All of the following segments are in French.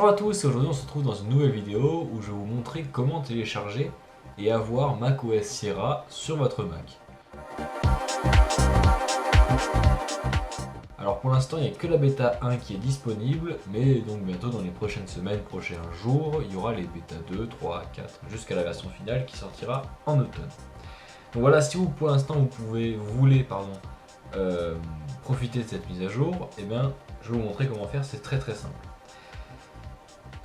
Bonjour à tous, et aujourd'hui on se retrouve dans une nouvelle vidéo où je vais vous montrer comment télécharger et avoir macOS Sierra sur votre Mac. Alors pour l'instant il n'y a que la bêta 1 qui est disponible, mais donc bientôt dans les prochaines semaines, prochains jours, il y aura les bêta 2, 3, 4, jusqu'à la version finale qui sortira en automne. Donc voilà, si vous pour l'instant vous voulez profiter de cette mise à jour, et bien je vais vous montrer comment faire, c'est très simple.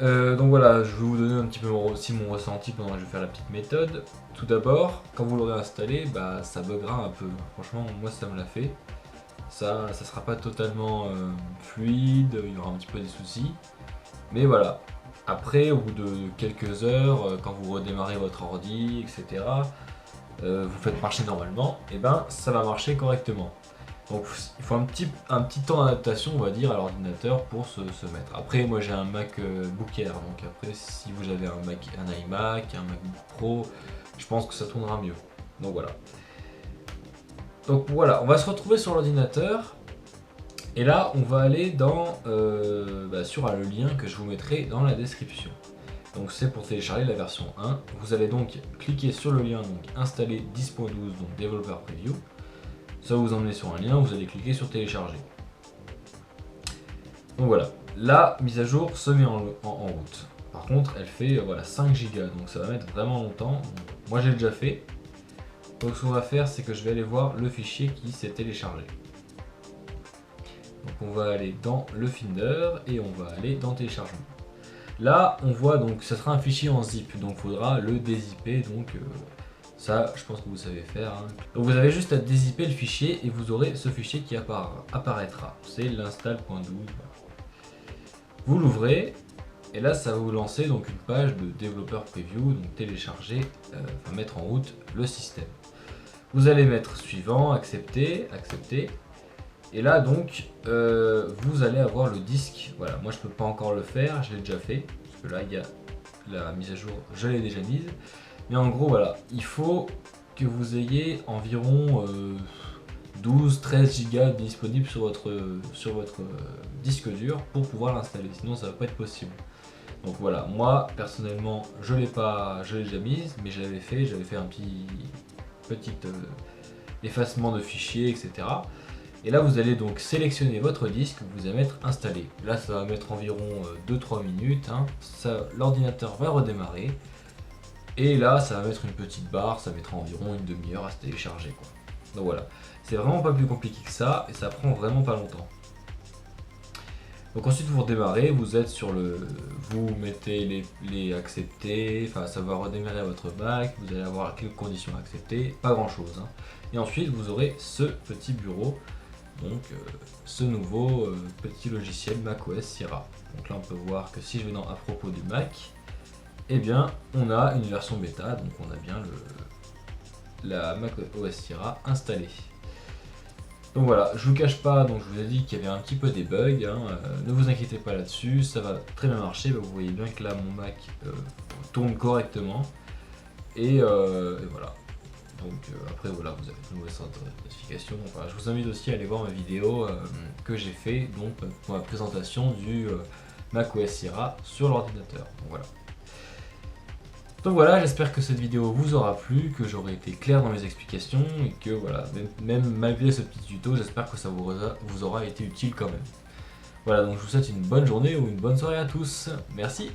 Donc voilà, je vais vous donner un petit peu aussi mon ressenti pendant que je vais faire la petite méthode. Tout d'abord, quand vous l'aurez installé, ça buggera un peu. Franchement, moi ça me l'a fait. Ça sera pas totalement fluide, il y aura un petit peu des soucis. Mais voilà, après, au bout de quelques heures, quand vous redémarrez votre ordi, etc., vous faites marcher normalement, et ça va marcher correctement. Donc il faut un petit temps d'adaptation, on va dire, à l'ordinateur pour se mettre. Après, moi j'ai un MacBook Air, donc après si vous avez un iMac, un MacBook Pro, je pense que ça tournera mieux. Donc voilà. Donc voilà, on va se retrouver sur l'ordinateur. Et là, on va aller sur le lien que je vous mettrai dans la description. Donc c'est pour télécharger la version 1. Vous allez donc cliquer sur le lien, donc installer 10.12, donc Developer Preview. Ça va vous emmener sur un lien, vous allez cliquer sur télécharger. Donc voilà, la mise à jour se met en route. Par contre, elle fait 5 Go, donc ça va mettre vraiment longtemps. Moi j'ai déjà fait. Donc ce qu'on va faire, c'est que je vais aller voir le fichier qui s'est téléchargé. Donc on va aller dans le Finder et on va aller dans téléchargement. Là, on voit donc ça sera un fichier en zip, donc il faudra le dézipper. Ça, je pense que vous savez faire. Donc vous avez juste à dézipper le fichier et vous aurez ce fichier qui apparaîtra. C'est l'install.12. Vous l'ouvrez et là, ça va vous lancer donc une page de Developer Preview, donc télécharger, mettre en route le système. Vous allez mettre suivant, accepter, accepter. Et là donc, vous allez avoir le disque. Voilà, moi je peux pas encore le faire, je l'ai déjà fait. Parce que là, il y a la mise à jour, je l'ai déjà mise. Mais en gros, voilà, il faut que vous ayez environ 12-13 Go disponibles sur votre disque dur pour pouvoir l'installer. Sinon, ça va pas être possible. Donc voilà, moi personnellement, je l'ai déjà mise, mais j'avais fait un petit effacement de fichiers, etc. Et là, vous allez donc sélectionner votre disque, vous allez mettre installé. Là, ça va mettre environ 2-3 minutes. L'ordinateur va redémarrer. Et là, ça va mettre une petite barre, ça mettra environ une demi-heure à se télécharger, quoi. Donc voilà, c'est vraiment pas plus compliqué que ça et ça prend vraiment pas longtemps. Donc ensuite vous redémarrez, vous mettez les accepter, ça va redémarrer votre Mac, vous allez avoir quelques conditions à accepter, pas grand chose. Et ensuite vous aurez ce petit bureau, donc ce nouveau petit logiciel macOS Sierra. Donc là on peut voir que si je vais dans à propos du Mac, eh bien on a une version bêta, donc on a bien la macOS Sierra installée. Donc voilà, je vous cache pas, donc je vous ai dit qu'il y avait un petit peu des bugs, ne vous inquiétez pas là-dessus, ça va très bien marcher. Vous voyez bien que là mon Mac tourne correctement et voilà. Donc après voilà, vous avez une nouvelle notification. Enfin, je vous invite aussi à aller voir ma vidéo que j'ai fait donc pour ma présentation du macOS Sierra sur l'ordinateur. Donc voilà, j'espère que cette vidéo vous aura plu, que j'aurai été clair dans mes explications et que voilà, même malgré ce petit tuto, j'espère que ça vous aura été utile quand même. Voilà, donc je vous souhaite une bonne journée ou une bonne soirée à tous. Merci.